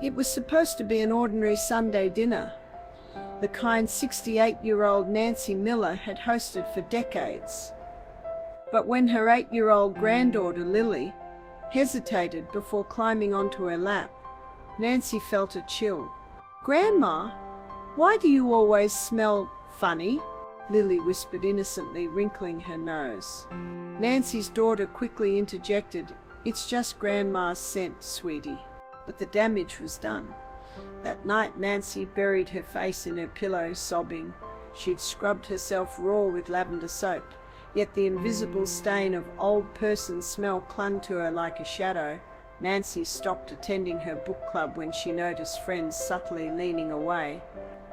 It was supposed to be an ordinary Sunday dinner, the kind 68-year-old Nancy Miller had hosted for decades. But when her 8-year-old granddaughter Lily hesitated before climbing onto her lap, Nancy felt a chill. "Grandma, why do you always smell funny?" Lily whispered innocently, wrinkling her nose. Nancy's daughter quickly interjected, "It's just Grandma's scent, sweetie." But the damage was done. That night Nancy buried her face in her pillow, sobbing. She'd scrubbed herself raw with lavender soap, yet the invisible stain of old person smell clung to her like a shadow. Nancy stopped attending her book club when she noticed friends subtly leaning away.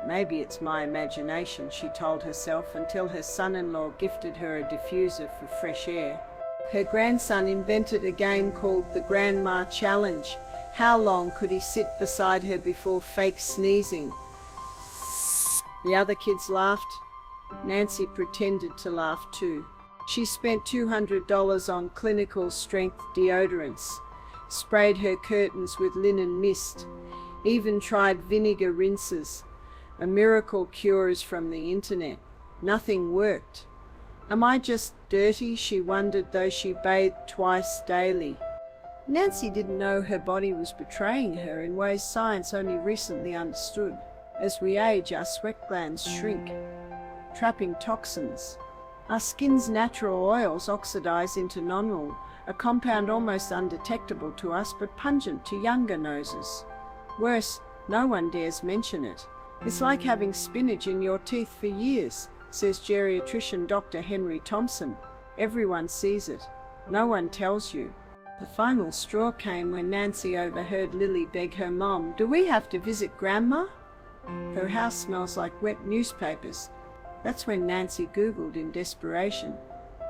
"Maybe it's my imagination," she told herself, until her son-in-law gifted her a diffuser for fresh air. Her grandson invented a game called the Grandma Challenge. How long could he sit beside her before fake sneezing? The other kids laughed. Nancy pretended to laugh too. She spent $200 on clinical strength deodorants, sprayed her curtains with linen mist, even tried vinegar rinses, a miracle cures from the internet. Nothing worked. Am I just dirty? She wondered, though she bathed twice daily. Nancy didn't know her body was betraying her in ways science only recently understood. As we age, our sweat glands shrink, trapping toxins. Our skin's natural oils oxidize into nominal, a compound almost undetectable to us but pungent to younger noses. Worse, no one dares mention it. It's like having spinach in your teeth for years, says geriatrician Dr. Henry Thompson. Everyone sees it. No one tells you. The final straw came when Nancy overheard Lily beg her mom, "Do we have to visit Grandma? Her house smells like wet newspapers." That's when Nancy Googled in desperation,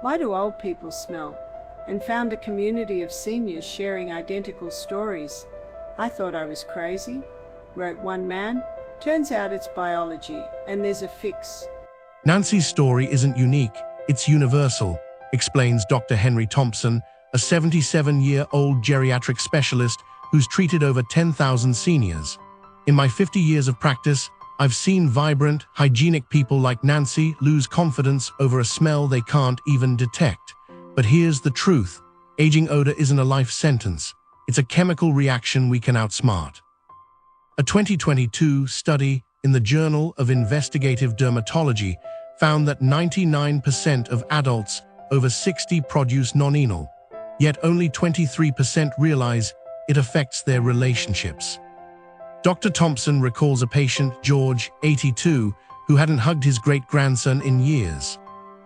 "Why do old people smell?" and found a community of seniors sharing identical stories. "I thought I was crazy," wrote one man. "Turns out it's biology, and there's a fix." Nancy's story isn't unique, it's universal, explains Dr. Henry Thompson, a 77-year-old geriatric specialist who's treated over 10,000 seniors. "In my 50 years of practice, I've seen vibrant, hygienic people like Nancy lose confidence over a smell they can't even detect. But here's the truth. Aging odor isn't a life sentence. It's a chemical reaction we can outsmart. A 2022 study in the Journal of Investigative Dermatology found that 99% of adults over 60 produce nominal, yet only 23% realize it affects their relationships. Dr. Thompson recalls a patient, George, 82, who hadn't hugged his great-grandson in years.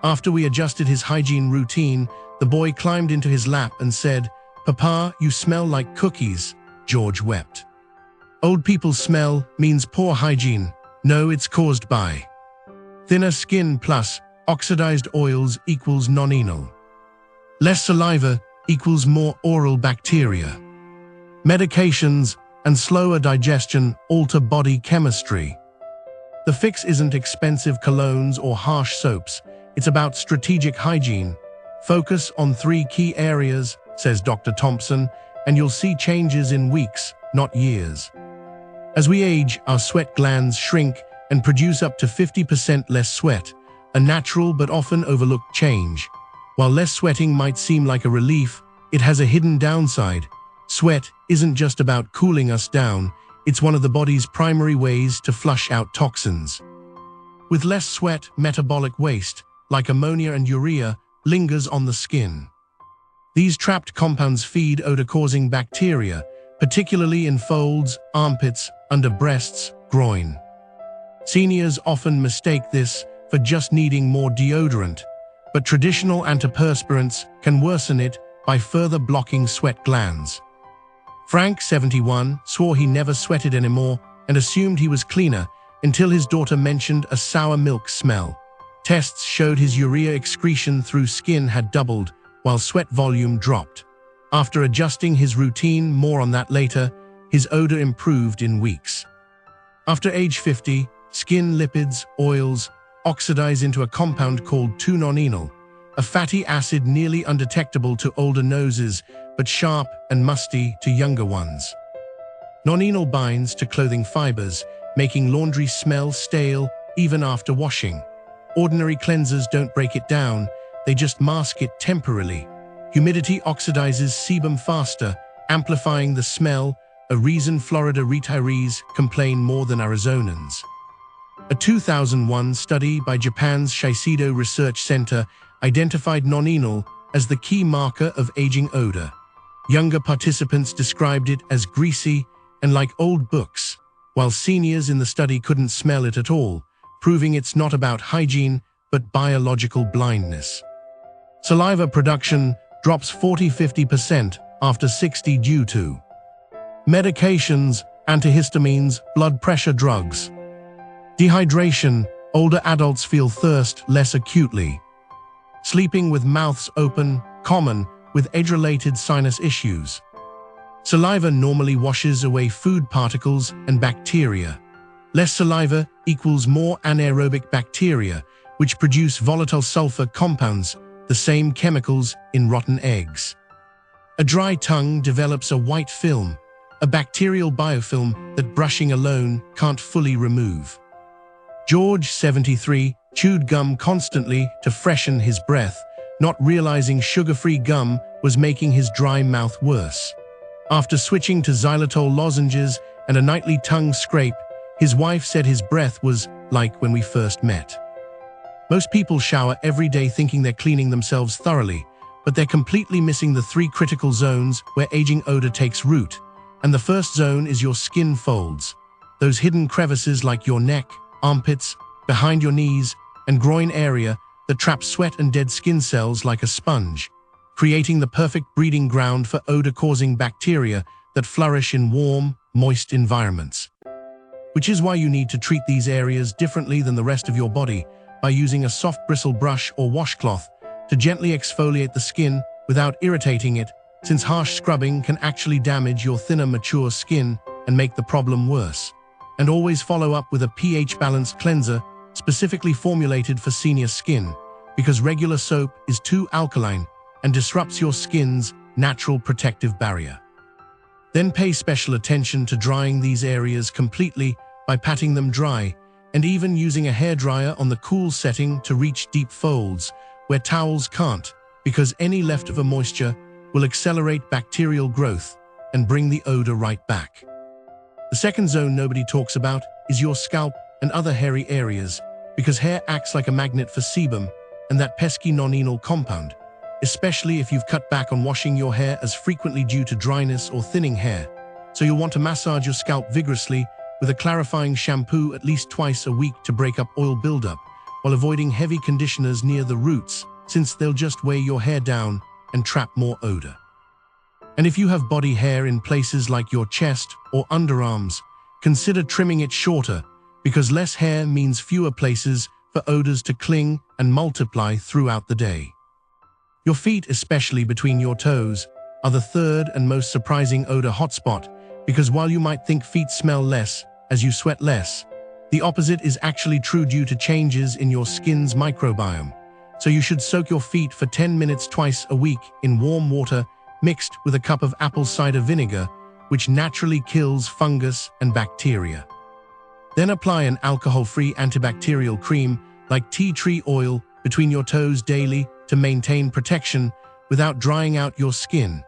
After we adjusted his hygiene routine, the boy climbed into his lap and said, "Papa, you smell like cookies." George wept. Old people's smell means poor hygiene. No, it's caused by thinner skin plus oxidized oils equals nominal. Less saliva equals more oral bacteria. Medications and slower digestion alter body chemistry. The fix isn't expensive colognes or harsh soaps. It's about strategic hygiene. Focus on 3 key areas, says Dr. Thompson, and you'll see changes in weeks, not years. As we age, our sweat glands shrink and produce up to 50% less sweat, a natural but often overlooked change. While less sweating might seem like a relief, it has a hidden downside. Sweat isn't just about cooling us down, it's one of the body's primary ways to flush out toxins. With less sweat, metabolic waste, like ammonia and urea, lingers on the skin. These trapped compounds feed odor-causing bacteria, particularly in folds, armpits, under breasts, groin. Seniors often mistake this for just needing more deodorant, but traditional antiperspirants can worsen it by further blocking sweat glands. Frank, 71, swore he never sweated anymore and assumed he was cleaner until his daughter mentioned a sour milk smell. Tests showed his urea excretion through skin had doubled, while sweat volume dropped. After adjusting his routine, more on that later, his odor improved in weeks. After age 50, skin lipids, oils, oxidize into a compound called 2-nominal, a fatty acid nearly undetectable to older noses, but sharp and musty to younger ones. Nominal binds to clothing fibers, making laundry smell stale even after washing. Ordinary cleansers don't break it down, they just mask it temporarily. Humidity oxidizes sebum faster, amplifying the smell, a reason Florida retirees complain more than Arizonans. A 2001 study by Japan's Shiseido Research Center identified nominal as the key marker of aging odor. Younger participants described it as greasy and like old books, while seniors in the study couldn't smell it at all, proving it's not about hygiene but biological blindness. Saliva production drops 40–50% after 60 due to medications, antihistamines, blood pressure drugs. Dehydration, older adults feel thirst less acutely. Sleeping with mouths open, common with age-related sinus issues. Saliva normally washes away food particles and bacteria. Less saliva equals more anaerobic bacteria, which produce volatile sulfur compounds, the same chemicals in rotten eggs. A dry tongue develops a white film, a bacterial biofilm that brushing alone can't fully remove. George, 73, chewed gum constantly to freshen his breath, not realizing sugar-free gum was making his dry mouth worse. After switching to xylitol lozenges and a nightly tongue scrape, his wife said his breath was like when we first met. Most people shower every day thinking they're cleaning themselves thoroughly, but they're completely missing the 3 critical zones where aging odor takes root. And the first zone is your skin folds. Those hidden crevices like your neck, armpits, behind your knees, and groin area that trap sweat and dead skin cells like a sponge, creating the perfect breeding ground for odor-causing bacteria that flourish in warm, moist environments. Which is why you need to treat these areas differently than the rest of your body by using a soft bristle brush or washcloth to gently exfoliate the skin without irritating it, since harsh scrubbing can actually damage your thinner, mature skin and make the problem worse. And always follow up with a pH-balanced cleanser specifically formulated for senior skin, because regular soap is too alkaline and disrupts your skin's natural protective barrier. Then pay special attention to drying these areas completely by patting them dry, and even using a hairdryer on the cool setting to reach deep folds where towels can't, because any leftover moisture will accelerate bacterial growth and bring the odor right back. The second zone nobody talks about is your scalp and other hairy areas, because hair acts like a magnet for sebum and that pesky nominal compound, especially if you've cut back on washing your hair as frequently due to dryness or thinning hair. So you'll want to massage your scalp vigorously with a clarifying shampoo at least twice a week to break up oil buildup, while avoiding heavy conditioners near the roots, since they'll just weigh your hair down and trap more odor. And if you have body hair in places like your chest or underarms, consider trimming it shorter, because less hair means fewer places for odors to cling and multiply throughout the day. Your feet, especially between your toes, are the third and most surprising odor hotspot, because while you might think feet smell less as you sweat less, the opposite is actually true due to changes in your skin's microbiome. So you should soak your feet for 10 minutes twice a week in warm water mixed with a cup of apple cider vinegar, which naturally kills fungus and bacteria. Then apply an alcohol-free antibacterial cream like tea tree oil between your toes daily to maintain protection without drying out your skin.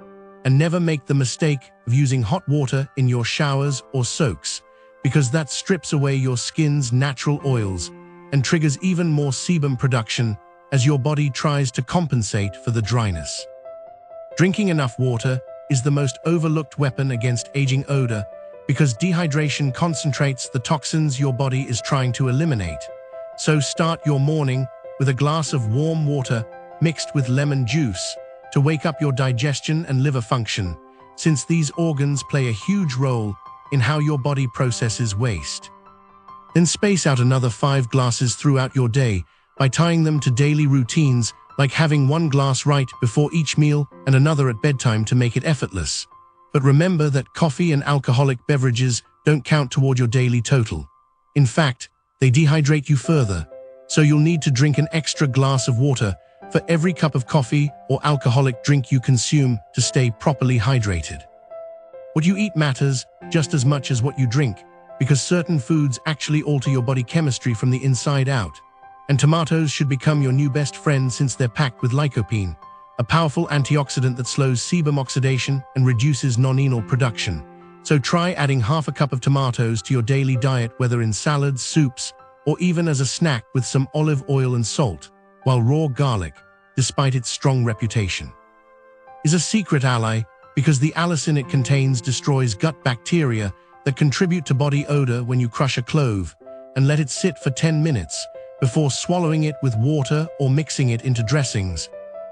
And never make the mistake of using hot water in your showers or soaks, because that strips away your skin's natural oils and triggers even more sebum production as your body tries to compensate for the dryness. Drinking enough water is the most overlooked weapon against aging odor, because dehydration concentrates the toxins your body is trying to eliminate. So start your morning with a glass of warm water mixed with lemon juice to wake up your digestion and liver function, since these organs play a huge role in how your body processes waste. Then space out another 5 glasses throughout your day by tying them to daily routines, like having 1 glass right before each meal and another at bedtime to make it effortless. But remember that coffee and alcoholic beverages don't count toward your daily total. In fact, they dehydrate you further, so you'll need to drink an extra glass of water for every cup of coffee or alcoholic drink you consume to stay properly hydrated. What you eat matters just as much as what you drink, because certain foods actually alter your body chemistry from the inside out. And tomatoes should become your new best friend since they're packed with lycopene, a powerful antioxidant that slows sebum oxidation and reduces nominal production. So try adding half a cup of tomatoes to your daily diet, whether in salads, soups, or even as a snack with some olive oil and salt, while raw garlic, despite its strong reputation, is a secret ally because the allicin it contains destroys gut bacteria that contribute to body odor when you crush a clove and let it sit for 10 minutes before swallowing it with water or mixing it into dressings.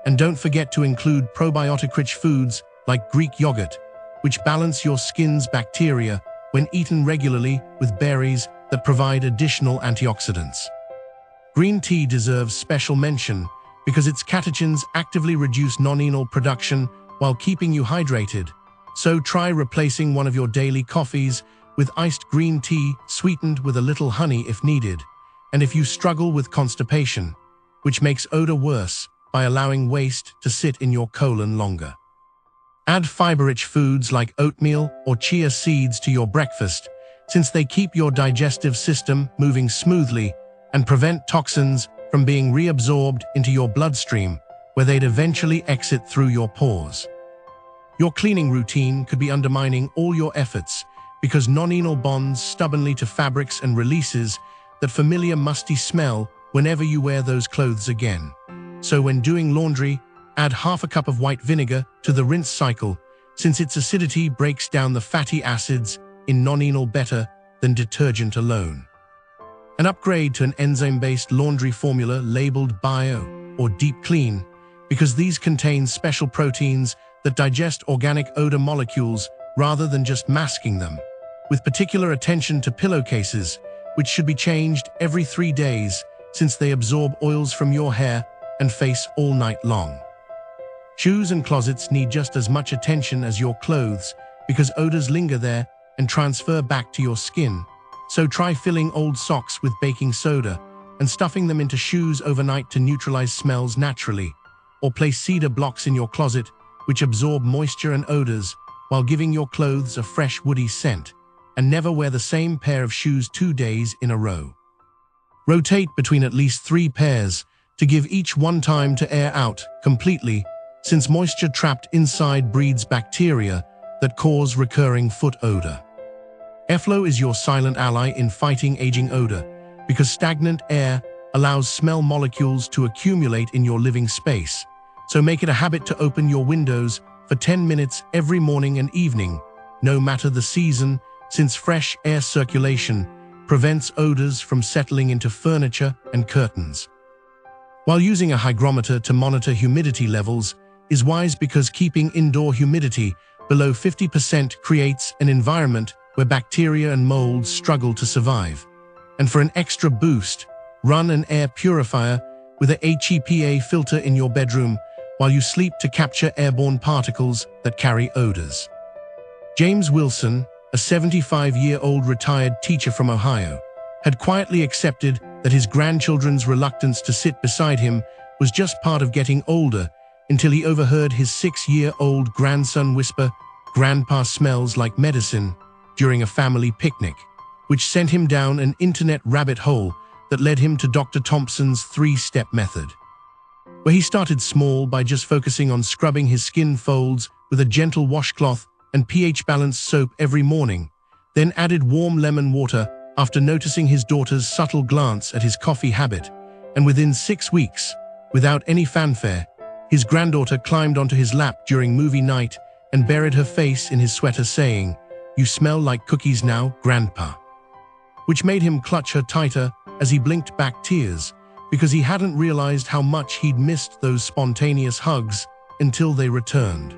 And don't forget to include probiotic-rich foods like Greek yogurt, which balance your skin's bacteria when eaten regularly with berries that provide additional antioxidants. Green tea deserves special mention because its catechins actively reduce nominal production while keeping you hydrated. So try replacing one of your daily coffees with iced green tea sweetened with a little honey if needed. And if you struggle with constipation, which makes odor worse by allowing waste to sit in your colon longer, add fiber-rich foods like oatmeal or chia seeds to your breakfast, since they keep your digestive system moving smoothly and prevent toxins from being reabsorbed into your bloodstream, where they'd eventually exit through your pores. Your cleaning routine could be undermining all your efforts because nominal bonds stubbornly to fabrics and releases that familiar musty smell whenever you wear those clothes again. So when doing laundry, add half a cup of white vinegar to the rinse cycle, since its acidity breaks down the fatty acids in nominal better than detergent alone. An upgrade to an enzyme-based laundry formula labeled Bio or Deep Clean, because these contain special proteins that digest organic odor molecules rather than just masking them, with particular attention to pillowcases, which should be changed every 3 days since they absorb oils from your hair and face all night long. Shoes and closets need just as much attention as your clothes because odors linger there and transfer back to your skin. So try filling old socks with baking soda and stuffing them into shoes overnight to neutralize smells naturally, or place cedar blocks in your closet which absorb moisture and odors while giving your clothes a fresh woody scent. And never wear the same pair of shoes 2 days in a row. Rotate between at least 3 pairs to give each one time to air out completely, since moisture trapped inside breeds bacteria that cause recurring foot odor. Airflow is your silent ally in fighting aging odor because stagnant air allows smell molecules to accumulate in your living space. So make it a habit to open your windows for 10 minutes every morning and evening, no matter the season, since fresh air circulation prevents odors from settling into furniture and curtains. While using a hygrometer to monitor humidity levels is wise because keeping indoor humidity below 50% creates an environment where bacteria and molds struggle to survive. And for an extra boost, run an air purifier with a HEPA filter in your bedroom while you sleep to capture airborne particles that carry odors. James Wilson, a 75-year-old retired teacher from Ohio, had quietly accepted that his grandchildren's reluctance to sit beside him was just part of getting older until he overheard his 6-year-old grandson whisper, "Grandpa smells like medicine," during a family picnic, which sent him down an internet rabbit hole that led him to Dr. Thompson's 3-step method, where he started small by just focusing on scrubbing his skin folds with a gentle washcloth and pH-balanced soap every morning, then added warm lemon water after noticing his daughter's subtle glance at his coffee habit, and within 6 weeks, without any fanfare, his granddaughter climbed onto his lap during movie night and buried her face in his sweater saying, "You smell like cookies now, Grandpa," which made him clutch her tighter as he blinked back tears, because he hadn't realized how much he'd missed those spontaneous hugs until they returned.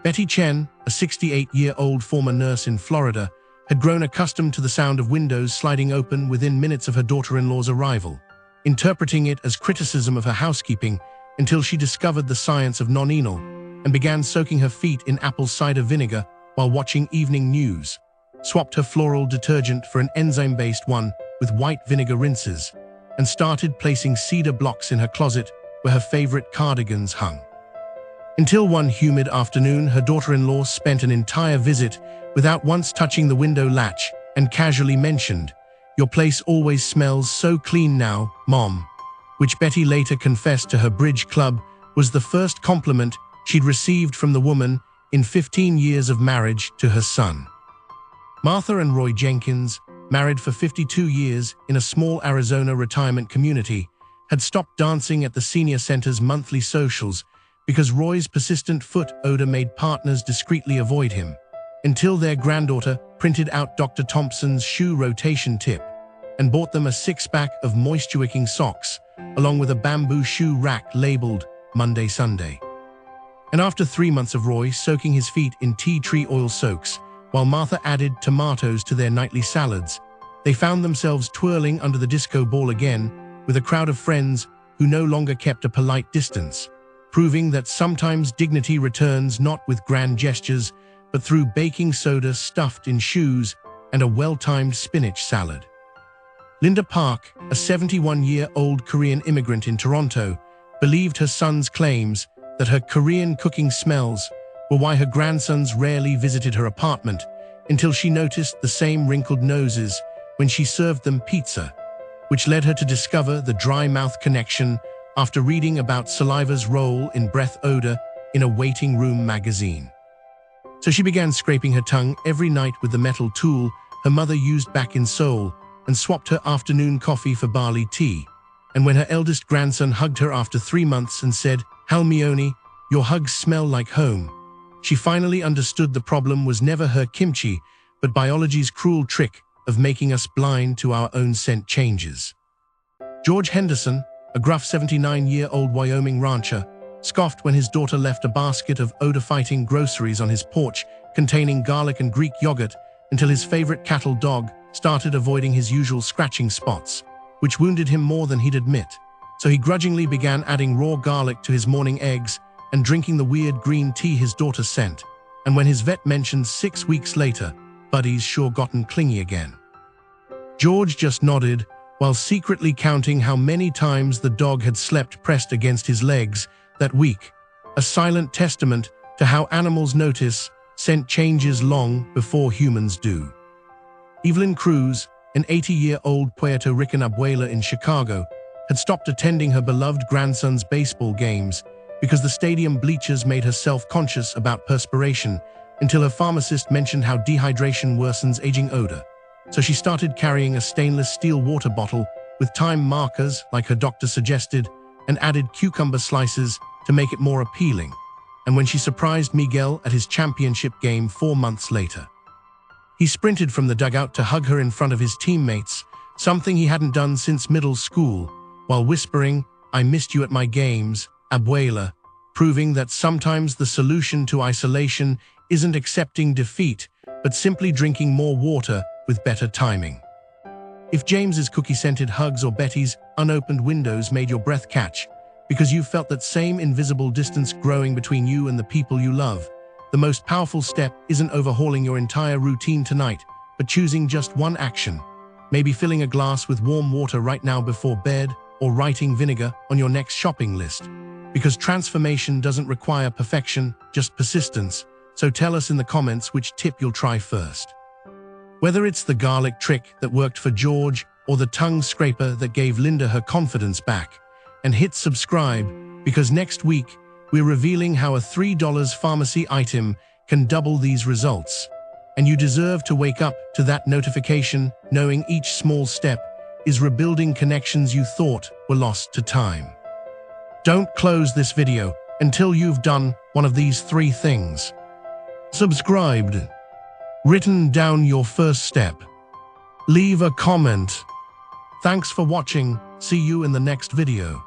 Betty Chen, a 68-year-old former nurse in Florida, had grown accustomed to the sound of windows sliding open within minutes of her daughter-in-law's arrival, interpreting it as criticism of her housekeeping until she discovered the science of nominal and began soaking her feet in apple cider vinegar while watching evening news, swapped her floral detergent for an enzyme-based one with white vinegar rinses, and started placing cedar blocks in her closet where her favorite cardigans hung. Until one humid afternoon, her daughter-in-law spent an entire visit without once touching the window latch and casually mentioned, "Your place always smells so clean now, Mom," which Betty later confessed to her bridge club was the first compliment she'd received from the woman in 15 years of marriage to her son. Martha and Roy Jenkins, married for 52 years in a small Arizona retirement community, had stopped dancing at the senior center's monthly socials because Roy's persistent foot odor made partners discreetly avoid him, until their granddaughter printed out Dr. Thompson's shoe rotation tip and bought them a six-pack of moisture-wicking socks, along with a bamboo shoe rack labeled Monday Sunday. And after 3 months of Roy soaking his feet in tea tree oil soaks, while Martha added tomatoes to their nightly salads, they found themselves twirling under the disco ball again with a crowd of friends who no longer kept a polite distance, proving that sometimes dignity returns not with grand gestures, but through baking soda stuffed in shoes and a well-timed spinach salad. Linda Park, a 71-year-old Korean immigrant in Toronto, believed her son's claims that her Korean cooking smells were why her grandsons rarely visited her apartment, until she noticed the same wrinkled noses when she served them pizza, which led her to discover the dry mouth connection after reading about saliva's role in breath odor in a waiting room magazine. So she began scraping her tongue every night with the metal tool her mother used back in Seoul and swapped her afternoon coffee for barley tea. And when her eldest grandson hugged her after 3 months and said, "Halmione, your hugs smell like home," she finally understood the problem was never her kimchi, but biology's cruel trick of making us blind to our own scent changes. George Henderson, a gruff 79-year-old Wyoming rancher, scoffed when his daughter left a basket of odor-fighting groceries on his porch containing garlic and Greek yogurt until his favorite cattle dog started avoiding his usual scratching spots, which wounded him more than he'd admit. So he grudgingly began adding raw garlic to his morning eggs and drinking the weird green tea his daughter sent. And when his vet mentioned 6 weeks later, Buddy's sure gotten clingy again. George just nodded, while secretly counting how many times the dog had slept pressed against his legs that week, a silent testament to how animals notice scent changes long before humans do. Evelyn Cruz, an 80-year-old Puerto Rican abuela in Chicago, had stopped attending her beloved grandson's baseball games because the stadium bleachers made her self-conscious about perspiration until her pharmacist mentioned how dehydration worsens aging odor. So she started carrying a stainless steel water bottle with time markers like her doctor suggested and added cucumber slices to make it more appealing. And when she surprised Miguel at his championship game 4 months later, he sprinted from the dugout to hug her in front of his teammates, something he hadn't done since middle school, while whispering, "I missed you at my games, abuela," proving that sometimes the solution to isolation isn't accepting defeat, but simply drinking more water with better timing. If James's cookie-scented hugs or Betty's unopened windows made your breath catch because you felt that same invisible distance growing between you and the people you love, the most powerful step isn't overhauling your entire routine tonight, but choosing just one action. Maybe filling a glass with warm water right now before bed, or writing vinegar on your next shopping list. Because transformation doesn't require perfection, just persistence. So tell us in the comments which tip you'll try first. Whether it's the garlic trick that worked for George or the tongue scraper that gave Linda her confidence back. And hit subscribe, because next week we're revealing how a $3 pharmacy item can double these results. And you deserve to wake up to that notification knowing each small step is rebuilding connections you thought were lost to time. Don't close this video until you've done one of these 3 things. Subscribed. Written down your first step. Leave a comment. Thanks for watching. See you in the next video.